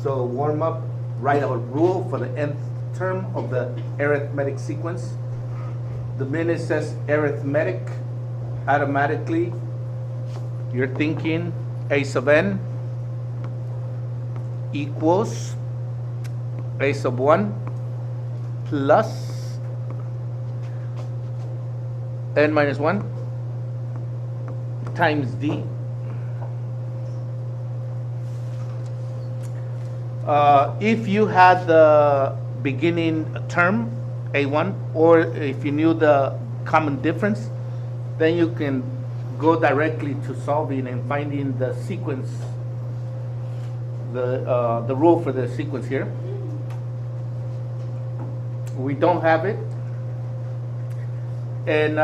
So warm up, write our rule for the nth term of the arithmetic sequence. The minute says arithmetic, automatically you're thinking a sub n equals a sub 1 plus n minus 1 times d. If you had the beginning term a1, or if you knew the common difference, then you can go directly to solving and finding the sequence, the rule for the sequence here. We don't have it, and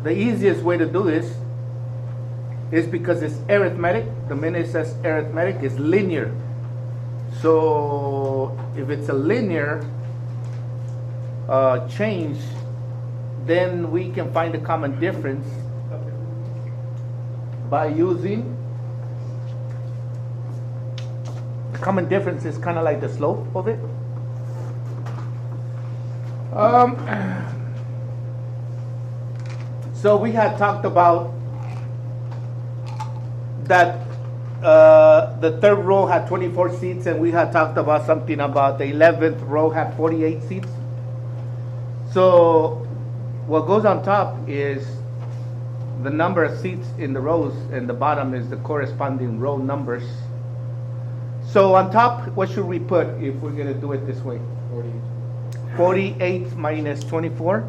the easiest way to do this is because it's arithmetic. The minute it says arithmetic, is linear. So if it's a linear change, then we can find the common difference by using the common difference is kind of like the slope of it. So we had talked about that the third row had 24 seats, and we had talked about something about the 11th row had 48 seats. So what goes on top is the number of seats in the rows, and the bottom is the corresponding row numbers. So on top, what should we put if we're going to do it this way? 48 minus 24.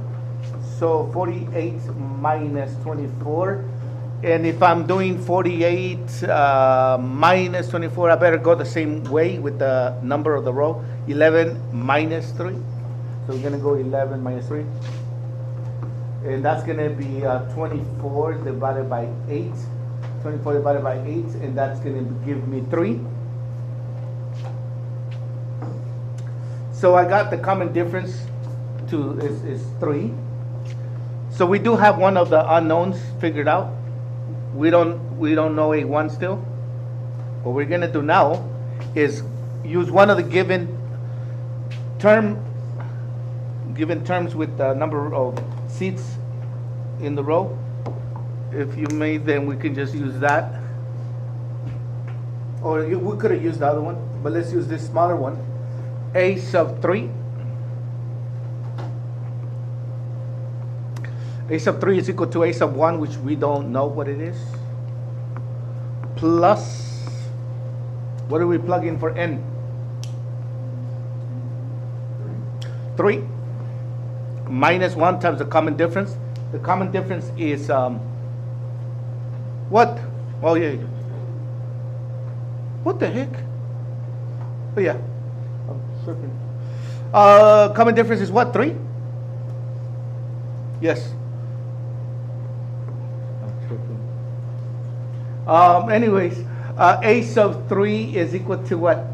So 48 minus 24. And if I'm doing 48 minus 24, I better go the same way with the number of the row. 11 minus 3. So we're going to go 11 minus 3. And that's going to be 24 divided by 8. 24 divided by 8. And that's going to give me 3. So I got the common difference is 3. So we do have one of the unknowns figured out. We don't know a1 still. What we're going to do now is use one of the given terms with the number of seats in the row. If you may, then we can just use that. Or we could have used the other one, but let's use this smaller one. A sub 3. A sub 3 is equal to a sub 1, which we don't know what it is, plus, what do we plug in for n? 3 minus 1 times the common difference. The common difference is what? Oh yeah. What the heck? Oh yeah. I'm slipping. Common difference is what? 3? Yes. Anyways, a sub 3 is equal to what?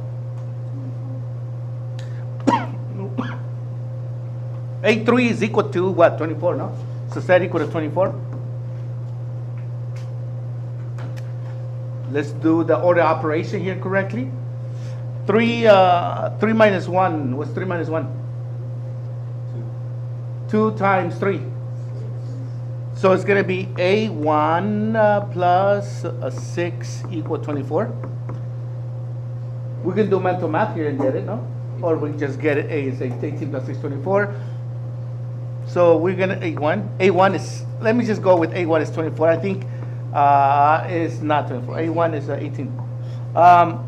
A3 is equal to what? 24, no? So is that equal to 24? Let's do the order operation here correctly. 3 minus 1. What's 3 minus 1? 2 times 3. So it's going to be A1 plus 6 equal 24. We can do mental math here and get it, no? Or we just get it. A is 18 plus 6, 24. So we're going to A1. A1 is, let me just go with A1 is 24. I think it's not 24. A1 is 18. All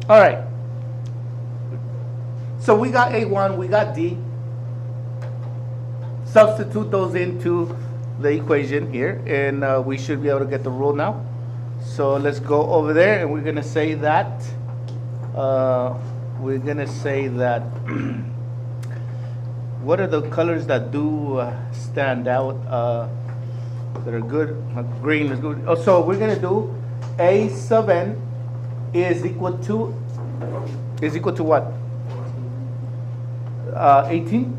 right. So we got A1, we got D. Substitute those into the equation here, and we should be able to get the rule now. So let's go over there, and we're going to say that what are the colors that do stand out that are good? Green is good. Oh, so we're going to do A sub n is equal to what? 18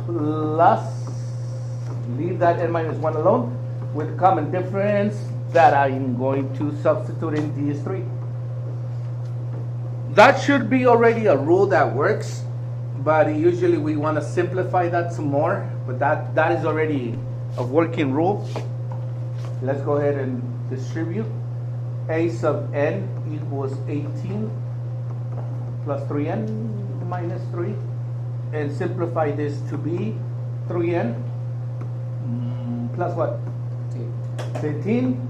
plus, leave that n minus 1 alone, with common difference that I'm going to substitute in these three. That should be already a rule that works, but usually we want to simplify that some more, but that is already a working rule. Let's go ahead and distribute. A sub n equals 18 plus 3n minus 3, and simplify this to be 3n plus what? 18.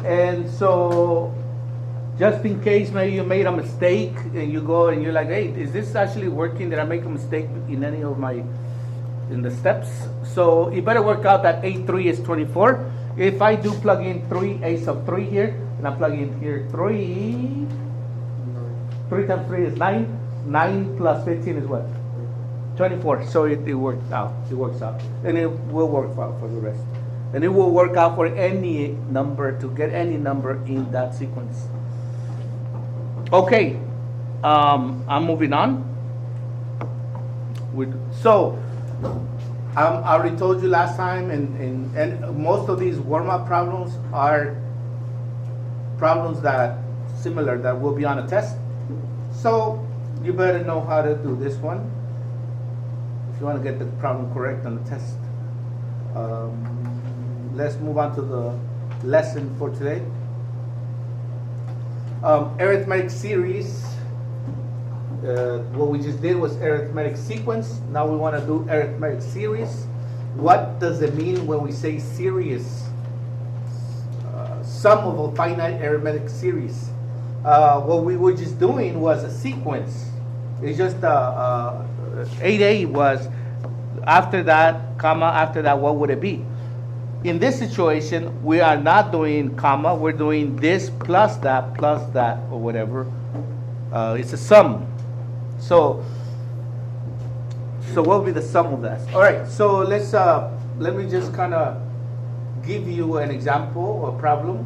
And so just in case maybe you made a mistake and you go and you're like, hey, is this actually working? Did I make a mistake in any of in the steps? So you better work out that 8-3 is 24. If I do plug in 3, a sub 3 here, and I plug in here 3 times 3 is 9. 9 plus 15 is what? 24. So it worked out. It works out. And it will work out for the rest. And it will work out for any number, to get any number in that sequence. Okay. I'm moving on. So I already told you last time, and most of these warm-up problems are problems that similar that will be on a test. So you better know how to do this one if you want to get the problem correct on the test. Let's move on to the lesson for today. Arithmetic series. What we just did was arithmetic sequence. Now we want to do arithmetic series. What does it mean when we say series? Sum of a finite arithmetic series. What we were just doing was a sequence. It's just 8a was after that, comma, after that, what would it be? In this situation, we are not doing comma, we're doing this plus that, or whatever. It's a sum. So what will be the sum of that? All right, so let me just kind of give you an example or problem.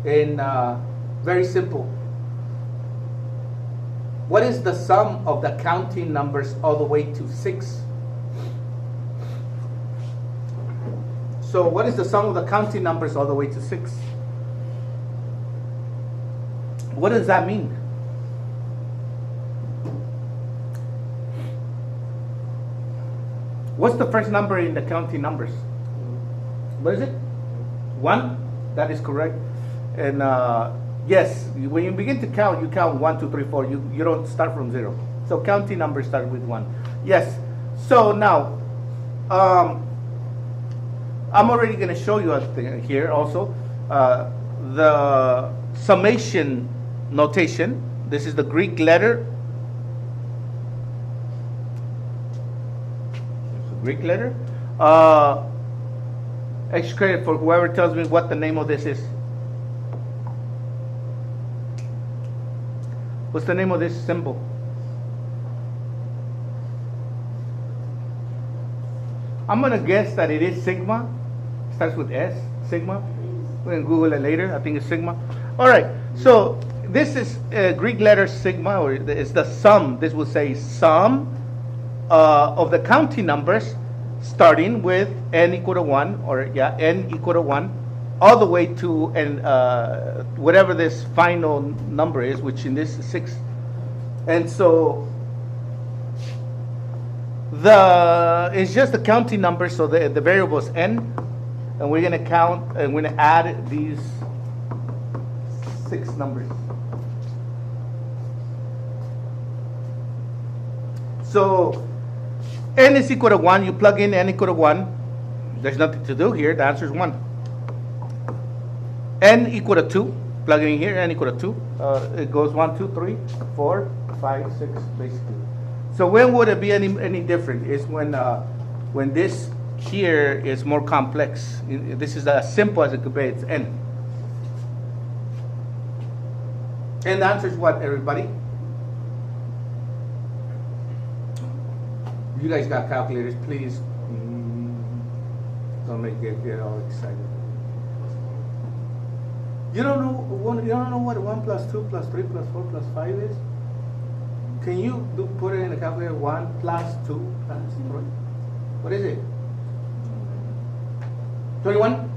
And very simple. What is the sum of the counting numbers all the way to 6? So what is the sum of the counting numbers all the way to 6? What does that mean? What's the first number in the counting numbers? What is it? 1? That is correct. And yes, when you begin to count, you count 1, 2, 3, 4. You don't start from 0. So counting numbers start with 1. Yes. So now, I'm already going to show you a thing here also. The summation notation. This is the Greek letter. Greek letter. Extra credit for whoever tells me what the name of this is. What's the name of this symbol? I'm going to guess that it is sigma. It starts with S, sigma. We can Google it later. I think it's sigma. All right. So this is Greek letter sigma, or it's the sum. This will say sum of the counting numbers, starting with n equal to 1, or n equal to 1, all the way to whatever this final number is, which in this is 6. And so it's just the counting number, so the variable is n, and we're going to count, and we're going to add these 6 numbers. So n is equal to 1. You plug in n equal to 1. There's nothing to do here. The answer is 1. N equal to 2. Plug in here, n equal to 2. It goes 1, 2, 3, 4, 5, 6, basically. So when would it be any different? Is when this here is more complex. This is as simple as it could be. It's n. And the answer is what, everybody? You guys got calculators, please. Don't make it get all excited. You don't know what 1 plus 2 plus 3 plus 4 plus 5 is? Can you put it in the calculator? 1 plus 2 plus 3. What is it? 21?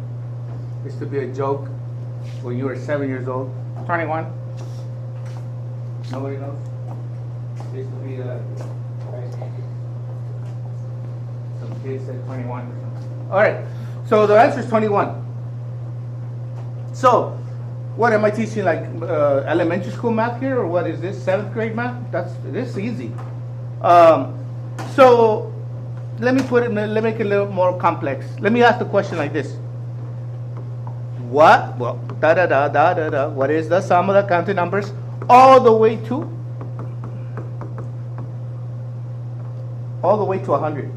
This to be a joke. when you were 7 years old? 21. Nobody knows? Used to be some kids said 21 or something. All right, so the answer is 21. So, what am I teaching, like elementary school math here, or what is this, 7th grade math? This is easy. So, let me make it a little more complex. Let me ask the question like this. What is the sum of the counting numbers all the way to 100?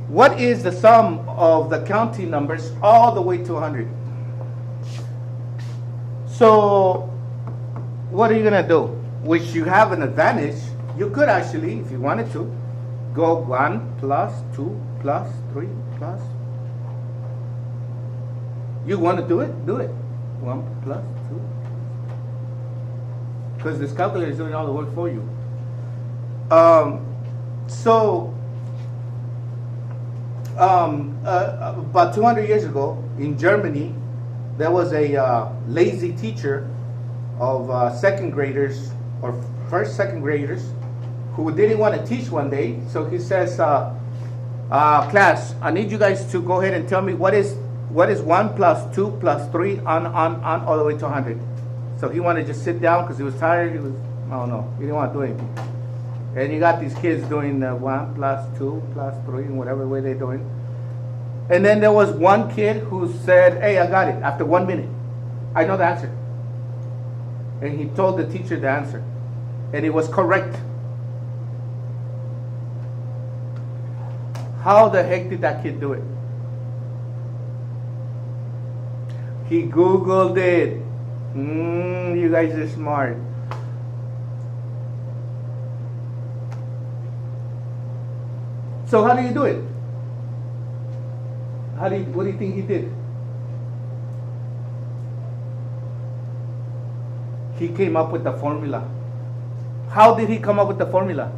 What is the sum of the counting numbers all the way to 100? So, what are you going to do? Which you have an advantage. You could actually, if you wanted to, go 1 plus 2 plus 3 plus. You want to do it? Do it. 1 plus 2. Because this calculator is doing all the work for you. About 200 years ago in Germany, there was a lazy teacher of second graders or second graders who didn't want to teach one day. So he says, class, I need you guys to go ahead and tell me what is 1 plus 2 plus 3 on all the way to 100. So he wanted to just sit down because he was tired. He didn't want to do anything. And you got these kids doing 1 plus 2 plus 3 in whatever way they're doing. And then there was one kid who said, hey, I got it. After 1 minute, I know the answer. And he told the teacher the answer. And it was correct. How the heck did that kid do it? He Googled it. You guys are smart. So how do you do it? What do you think he did? He came up with the formula. How did he come up with the formula?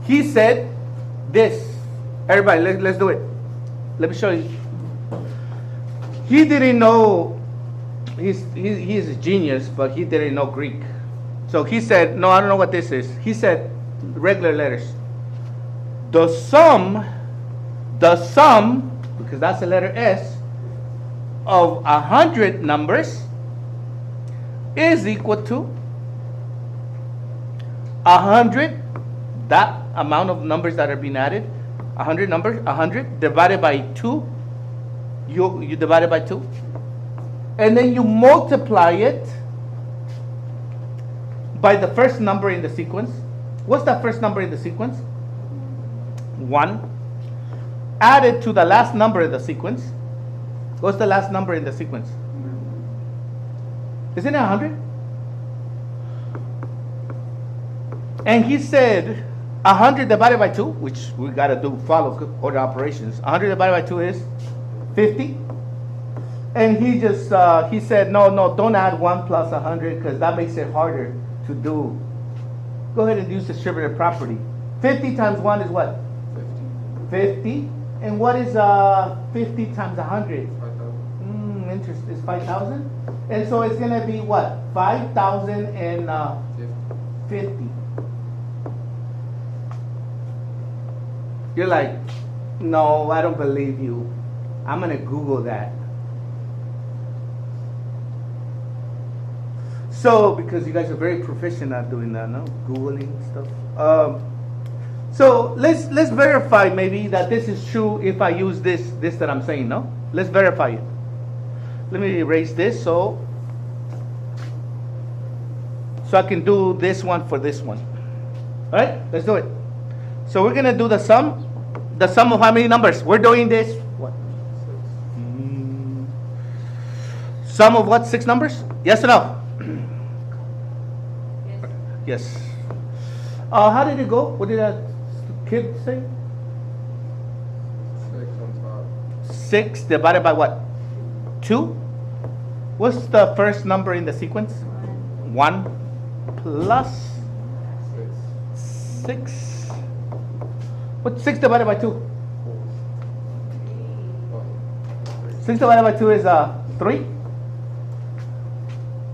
He said this. Everybody, let's do it. Let me show you. He didn't know, he's a genius, but he didn't know Greek. So he said, no, I don't know what this is. He said regular letters. The sum, because that's the letter S, of 100 numbers is equal to 100, that amount of numbers that are being added, 100 divided by 2, you divide it by 2, and then you multiply it by the first number in the sequence. What's the first number in the sequence? 1. Added to the last number in the sequence. What's the last number in the sequence? Isn't it 100? And he said 100 divided by 2, which we got to follow order operations. 100 divided by 2 is 50. And he said, no, don't add 1 plus 100 because that makes it harder to do. Go ahead and use distributive property. 50 times 1 is what? 50. And what is 50 times 100? 5,000. Interesting. It's 5,000? And so it's going to be what? 5,050. You're like, no, I don't believe you. I'm going to Google that. So, because you guys are very proficient at doing that, no? Googling stuff. So let's verify maybe that this is true if I use this that I'm saying, no? Let's verify it. Let me erase this so I can do this one for this one. All right, let's do it. So we're gonna do the sum of how many numbers? We're doing this. What? Sum of what? 6 numbers? Yes or no? Yes. How did it go? What did that kid say? 6 on top. 6 divided by what? 2? What's the first number in the sequence? 1 plus 6. What's 6 divided by 2? 6 divided by 2 is 3.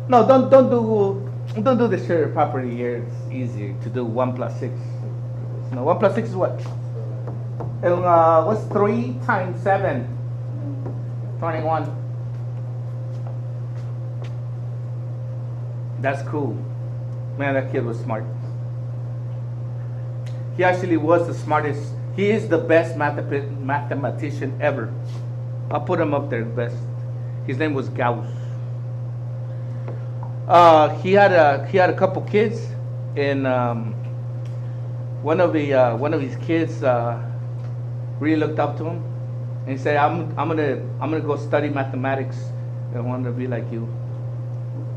No, don't do the shared property here. It's easier to do 1 plus 6. No, 1 plus 6 is what? And what's 3 times 7? 21. That's cool. Man, that kid was smart. He actually was the smartest. He is the best mathematician ever. I'll put him up there best. His name was Gauss. He had a couple kids, and one of his kids really looked up to him, and he said, "I'm gonna go study mathematics. I want to be like you."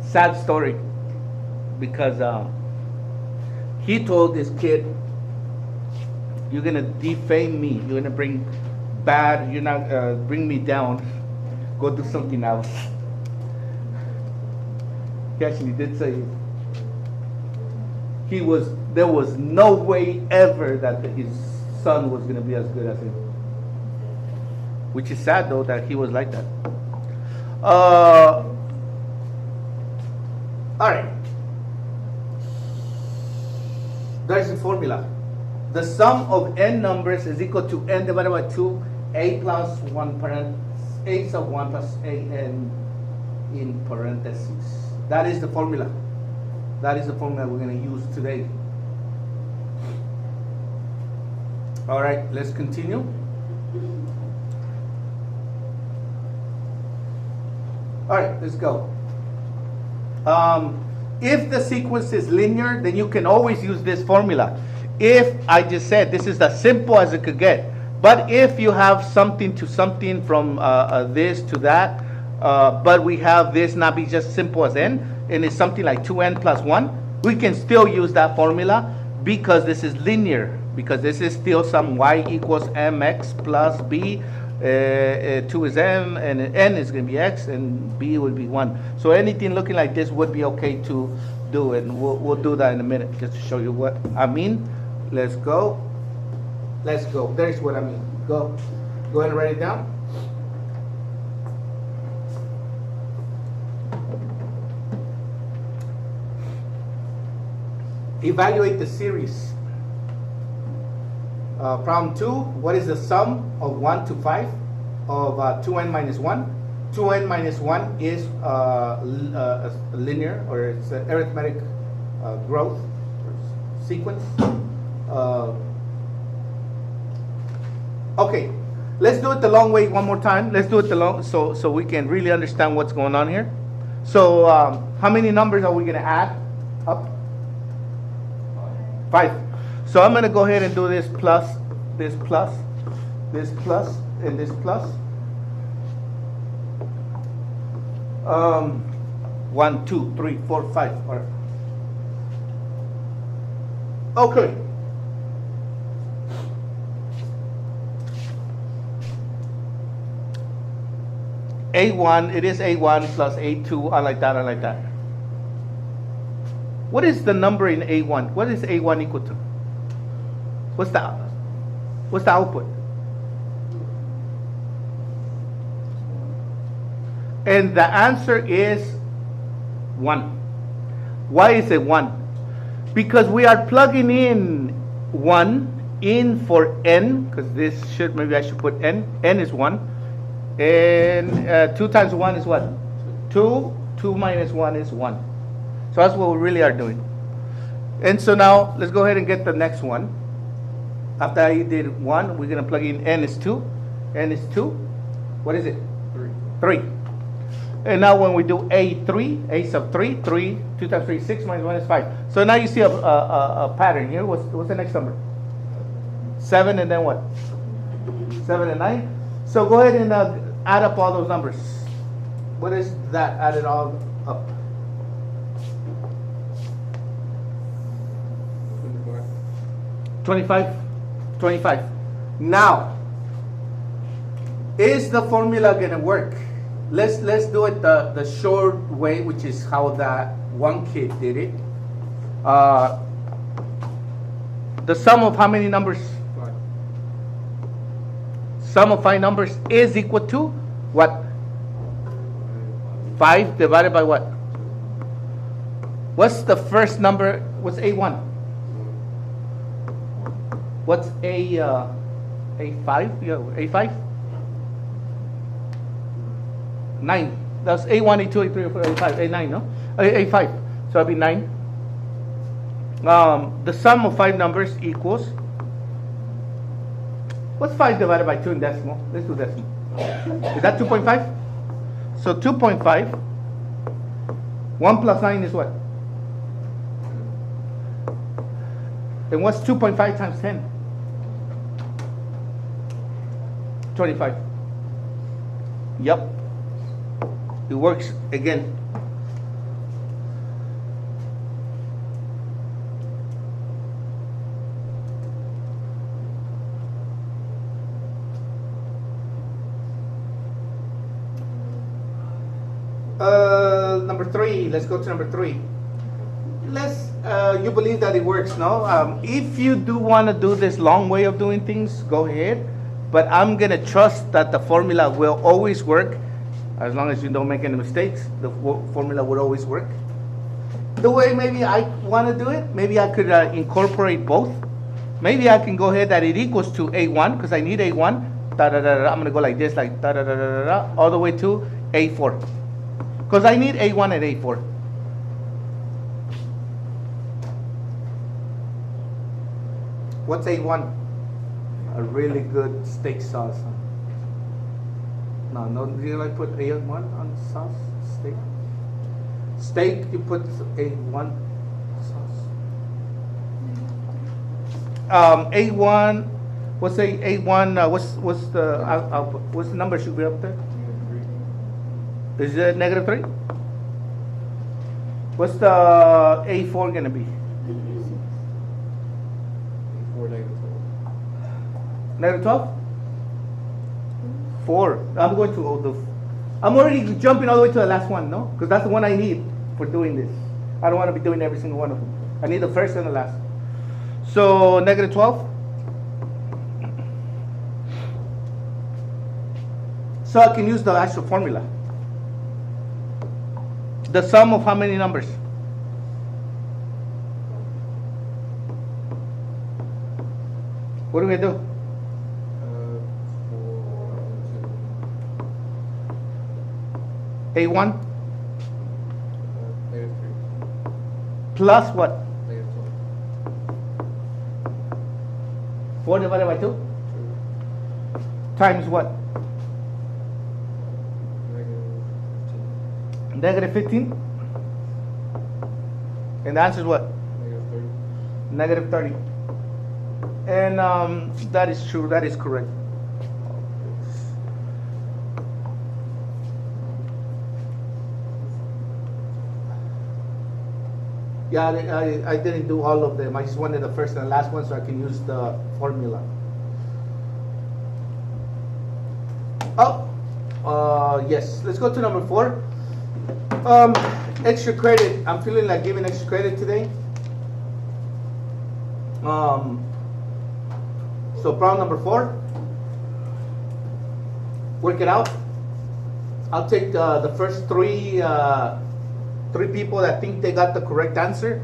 Sad story, because he told this kid, "You're gonna defame me. You're gonna bring bad. You're not bring me down. Go do something else." He actually did say there was no way ever that his son was gonna be as good as him. Which is sad though that he was like that. All right. There's the formula. The sum of n numbers is equal to n divided by 2, a plus 1 a sub 1 plus a n in parentheses. That is the formula. That is the formula we're going to use today. All right, let's continue. All right, let's go. If the sequence is linear, then you can always use this formula. If I just said this is as simple as it could get, but if you have something to something from this to that, but we have this not be just simple as n, and it's something like 2n plus 1, we can still use that formula because this is linear, because this is still some y equals mx plus b. 2 is m, and n is going to be x, and b would be 1. So anything looking like this would be okay to do, and we'll do that in a minute just to show you what I mean. Let's go. Let's go. There's what I mean. Go ahead and write it down. Evaluate the series. Problem 2, what is the sum of 1 to 5 of 2n minus 1? 2n minus 1 is linear, or it's an arithmetic growth sequence. Okay, let's do it the long way one more time. Let's do it the long, so we can really understand what's going on here. So how many numbers are we going to add up? 5. So I'm going to go ahead and do this plus, this plus, this plus, and this plus. 1, 2, 3, 4, 5. All right. Okay. A1, it is A1 plus A2. I like that, I like that. What is the number in A1? What is A1 equal to? What's the output? And the answer is 1. Why is it 1? Because we are plugging in 1 in for n, because this should, maybe I should put n. N is 1. And 2 times 1 is what? 2. 2 minus 1 is 1. So that's what we really are doing. And so now, let's go ahead and get the next one. After I did 1, we're going to plug in n is 2. N is 2. What is it? 3. And now when we do A3, A sub 3, 3, 2 times 3, 6 minus 1 is 5. So now you see a pattern here. What's the next number? 7 and then what? 7 and 9. So go ahead and add up all those numbers. What is that? Add it all up. 25. 25. Now, is the formula going to work? Let's do it the short way, which is how that one kid did it. The sum of how many numbers? 5. Sum of 5 numbers is equal to what? 5 divided by what? What's the first number? What's A1? What's A5? Yeah, A5? 9. That's A1, A2, A3, A4, A5, A9, no? A5. So it'll be 9. The sum of 5 numbers equals. What's 5 divided by 2 in decimal? Let's do decimal. Is that 2.5? So 2.5. 1 plus 9 is what? And what's 2.5 times 10? 25. Yep. It works again. Number 3. Let's go to number 3. You believe that it works, no? If you do want to do this long way of doing things, go ahead. But I'm going to trust that the formula will always work. As long as you don't make any mistakes, the formula would always work. The way maybe I want to do it, maybe I could incorporate both. Maybe I can go ahead that it equals to A1, because I need A1. Da, da, da, da, I'm going to go like this, like da, da, da, da, da, all the way to A4. Because I need A1 and A4. What's A1? A really good steak sauce. Huh? No, do you like put A1 on sauce? Steak? Steak, you put A1 sauce. A1, what's A1, what's the number should be up there? Is it -3? What's the A4 gonna be? A4 -12? 4. I'm going to I'm already jumping all the way to the last one, no? Because that's the one I need for doing this. I don't want to be doing every single one of them. I need the first and the last. So -12. So I can use the actual formula. The sum of how many numbers? What do we do? A1 -3 plus what? -12 4 divided by 2 times what? -15. And the answer is what? -30. And that is true. That is correct. Yeah, I didn't do all of them. I just wanted the first and the last one so I can use the formula. Yes. Let's go to number 4. Extra credit. I'm feeling like giving extra credit today. So problem number 4. Work it out. I'll take the first three people that think they got the correct answer,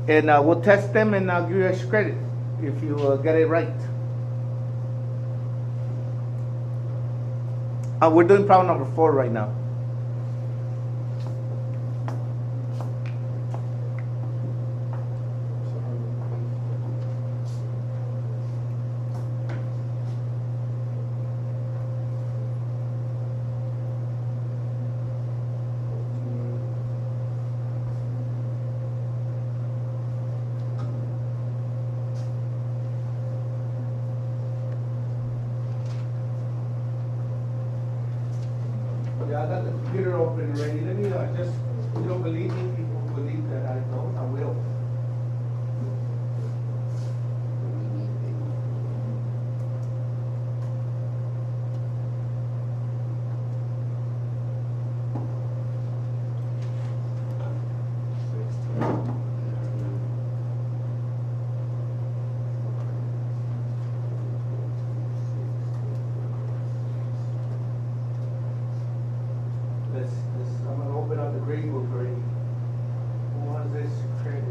and we'll test them, and I'll give you extra credit if you get it right. We're doing problem number 4 right now. Yeah, I got the computer open already. Let me just, if you don't believe me, people believe that I don't, I will. I'm gonna open up the grade book already. Who wants this credit?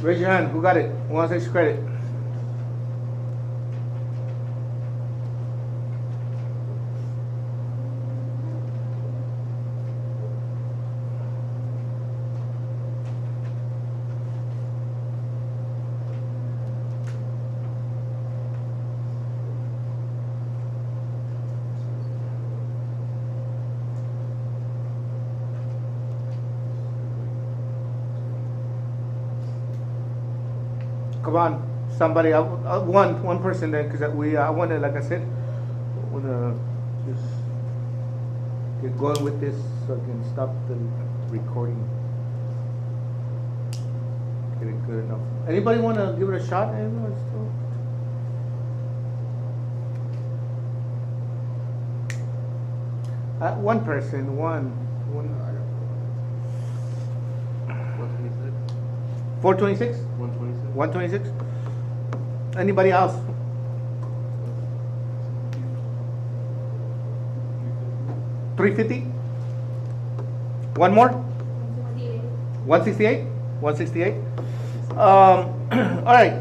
Raise your hand. Who got it? Who wants this credit? Come on, somebody, one person then, because I want to, like I said, I want to just get going with this so I can stop the recording. Get it good enough. Anybody want to give it a shot? Anyone still? One person, one. 426? 126? Anybody else? $350? One more? 168? 168? All right.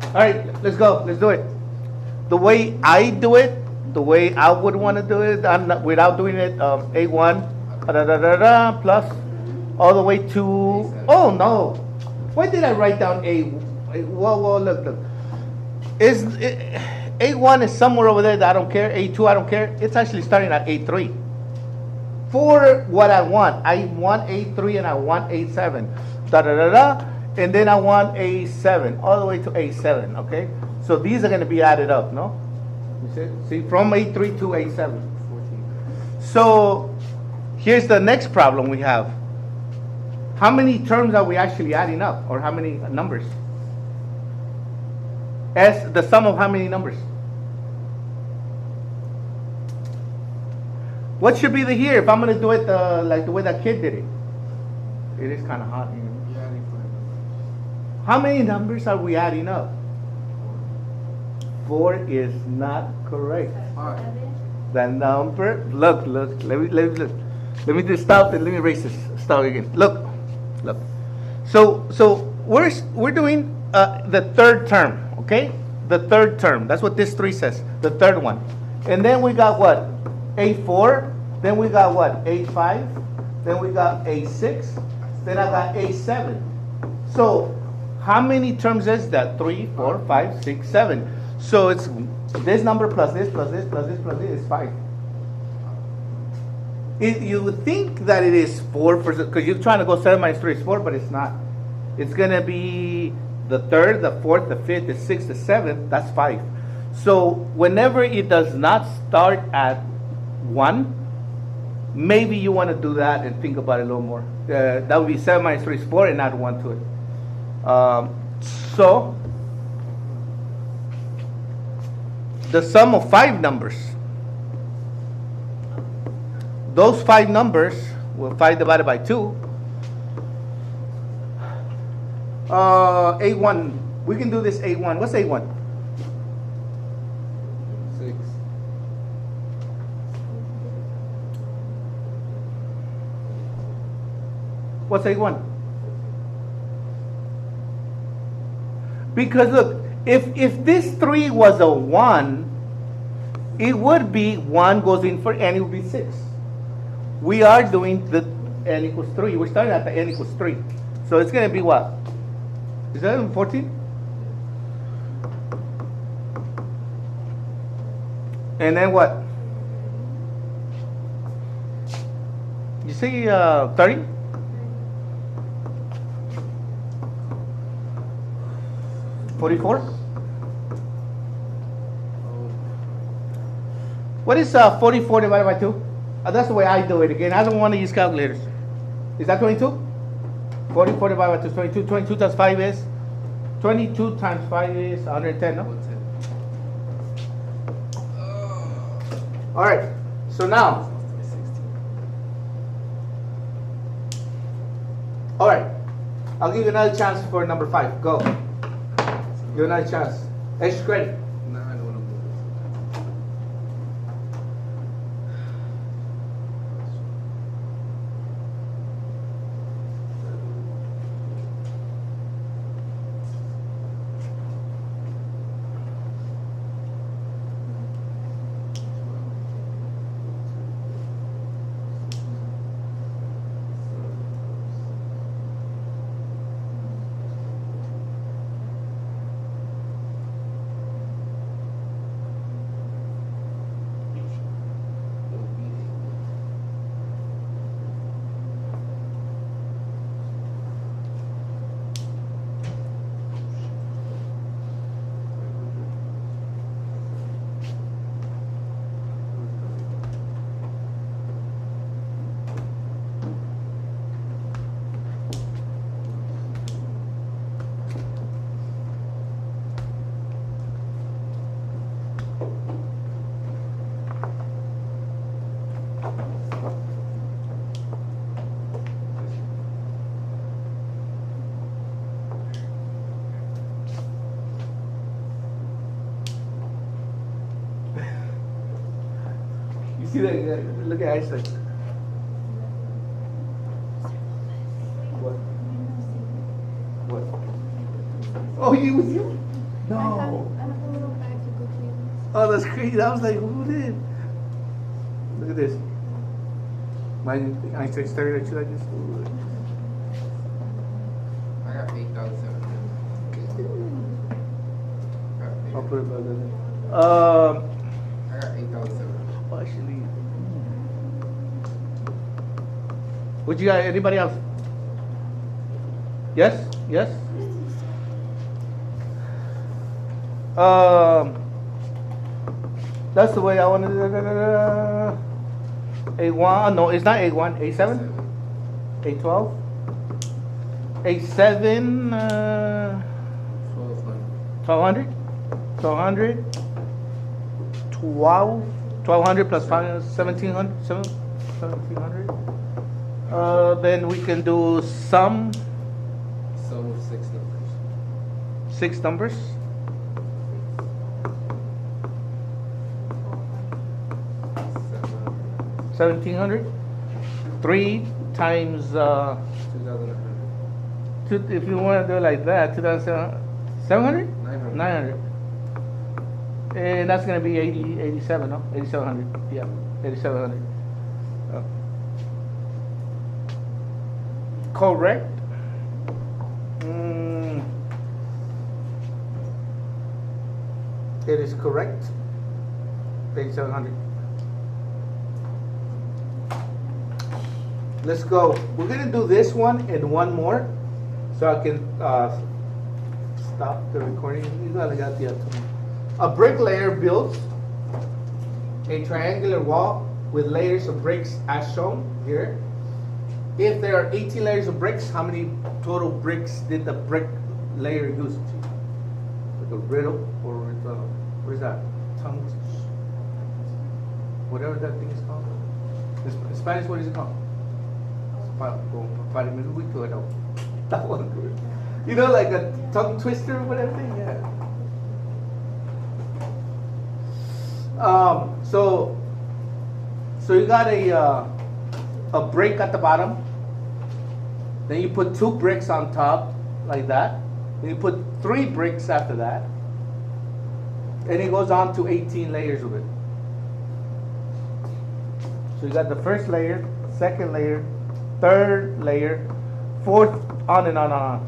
All right, let's go. Let's do it. The way I do it, the way I would want to do it, without doing it, A1, plus, all the way to, oh no. Why did I write down A? Whoa, look. A1 is somewhere over there that I don't care. A2, I don't care. It's actually starting at A3. For what I want A3 and I want A7. And then I want A7, all the way to A7, okay? So these are going to be added up, no? You see, from A3 to A7. So here's the next problem we have. How many terms are we actually adding up, or how many numbers? As the sum of how many numbers? What should be the here if I'm going to do it like the way that kid did it? It is kind of hot here. How many numbers are we adding up? 4 is not correct. The number, look, let me just stop and let me erase this. Start again. Look. So we're doing the third term, okay? The third term. That's what this 3 says. The third one. And then we got what? A4. Then we got what? A5. Then we got A6. Then I got A7. So how many terms is that? 3, 4, 5, 6, 7. So it's this number plus this plus this plus this plus this is 5. You would think that it is 4 because you're trying to go 7 minus 3 is 4, but it's not. It's going to be the 3rd, the 4th, the 5th, the 6th, the 7th. That's 5. So whenever it does not start at 1, maybe you want to do that and think about it a little more. That would be 7 minus 3 is 4 and add 1 to it. So the sum of 5 numbers. Those 5 numbers, well, 5 divided by 2. A1, we can do this A1. What's A1? 6. What's A1? Because look, if this 3 was a 1, it would be 1 goes in for n, it would be 6. We are doing the n equals 3. We're starting at the n equals 3. So it's going to be what? Is that 14? And then what? You say 30? $44? What is 44 divided by 2? That's the way I do it. Again, I don't want to use calculators. Is that 22? 44 divided by 2 is 22. 22 times 5 is? 22 times 5 is 110, no? 110. All right, so now, all right, I'll give you another chance for number 5. Go. Give you another chance. Extra credit. No, I don't want to move You see that? Look at Einstein. What? What? Oh, you was you? No. I have a little bag of cookies. Oh, that's crazy. I was like, who did? Look at this. Mine, Einstein staring at you like this. I got 8,700. I'll put it back there. I got 8,700. Actually. What you got? Anybody else? Yes? Yes? That's the way I want to do it. A1, no, it's not A1, A7? A12? A7, 1200? 1200? 1200 plus 1700? 1700? Then we can do some Sum of 6 numbers. 6 numbers. 1700. 3 times 2,100. if you want to do it like that, 2,700? 900. 900. And that's going to be 87, no? 8,700. Yeah, 8,700. Correct. It is correct. 8,700. Let's go. We're going to do this one and one more so I can stop the recording. You gotta got the other one. A bricklayer builds a triangular wall with layers of bricks as shown here. If there are 18 layers of bricks, how many total bricks did the bricklayer use? Like a riddle or what is that? Tongues? Whatever that thing is called. In Spanish, what is it called? That one. You know, like a tongue twister or whatever thing? Yeah. So you got a brick at the bottom. Then you put 2 bricks on top, like that. Then you put 3 bricks after that. And it goes on to 18 layers of it. So you got the first layer, second layer, third layer, fourth, on and on and on.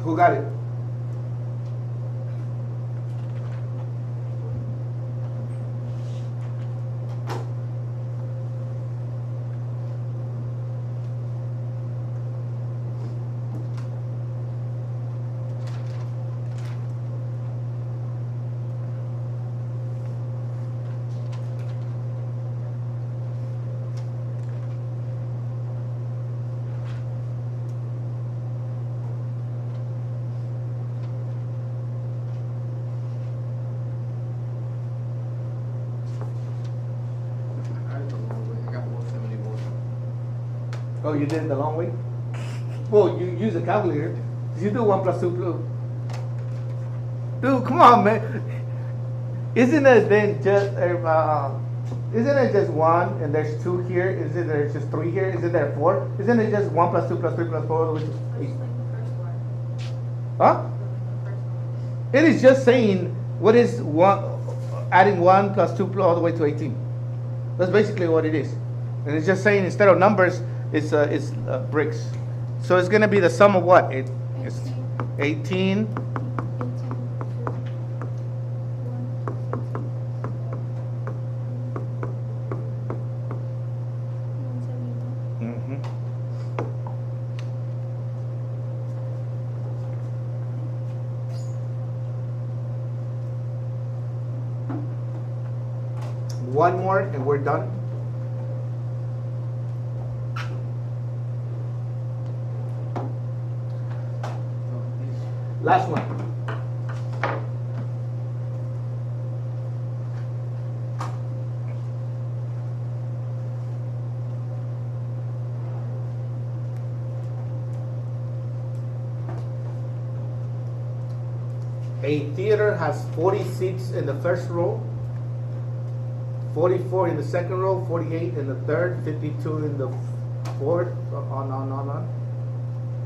Who got it? I did the long way. I got 171. Oh, you did it the long way? Well, you use a calculator. You do 1 plus 2 plus. Dude, come on, man. Isn't it then just, isn't it just 1 and there's 2 here? Isn't there just 3 here? Isn't there 4? Isn't it just 1 plus 2 plus 3 plus 4, which is Just 8? like the first one. Huh? The first one. It is just saying what is adding 1 plus 2 all the way to 18. That's basically what it is. And it's just saying instead of numbers, it's bricks. So it's going to be the sum of what? It's 18 mhm. One more and we're done. Last one. A theater has 40 seats in the first row, 44 in the second row, 48 in the third, 52 in the fourth, on.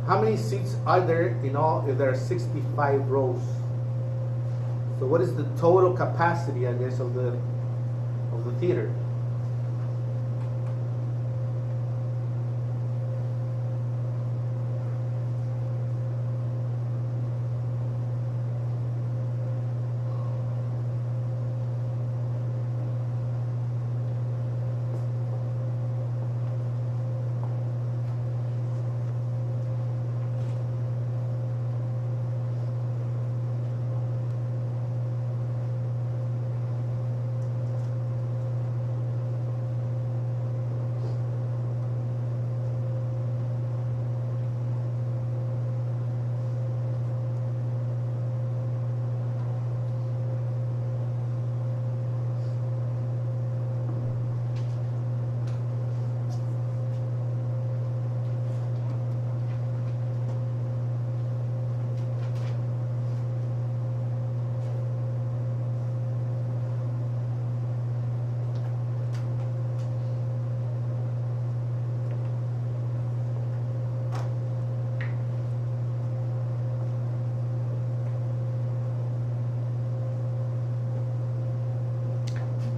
How many seats are there in all if there are 65 rows? So what is the total capacity, I guess, of the theater?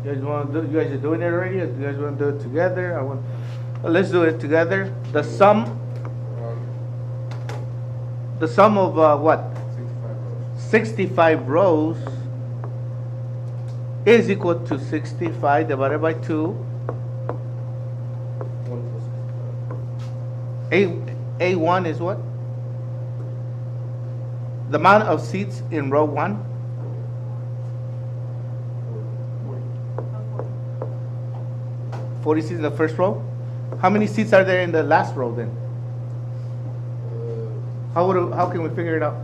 You guys want to do? You guys are doing it already? You guys want to do it together? Let's do it together. The sum of what? 65 rows. 65 rows is equal to 65 divided by 2. 1 plus 65. A1 is what? The amount of seats in row 1. 40 seats in the first row. How many seats are there in the last row then? How can we figure it out?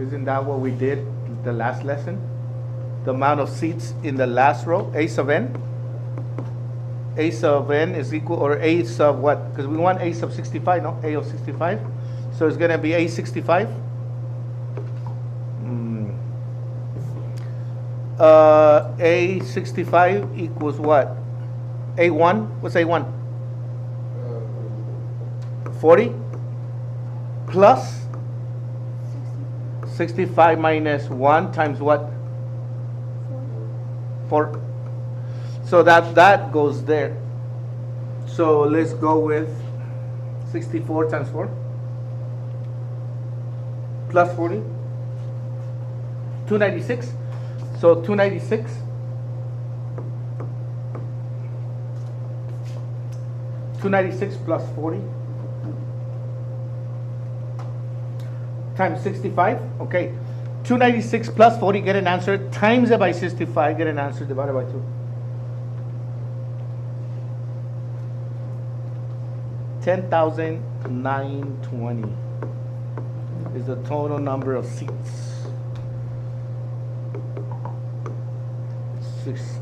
Isn't that what we did the last lesson? The amount of seats in the last row, A sub n. A sub n is equal, or A sub what? Because we want A sub 65, no? A of 65. So it's going to be A 65. A 65 equals what? A1, what's A1? 40 plus 65 minus 1 times what? 4. So that goes there. So let's go with 64 times 4 plus 40, 296. So 296 plus 40 times 65. Okay, 296 plus 40, get an answer, times it by 65, get an answer, divided by 2. 10,920 is the total number of seats.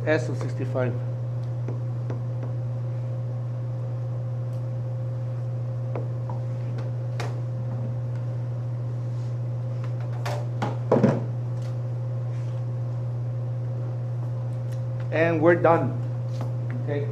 S of 65. And we're done. Okay.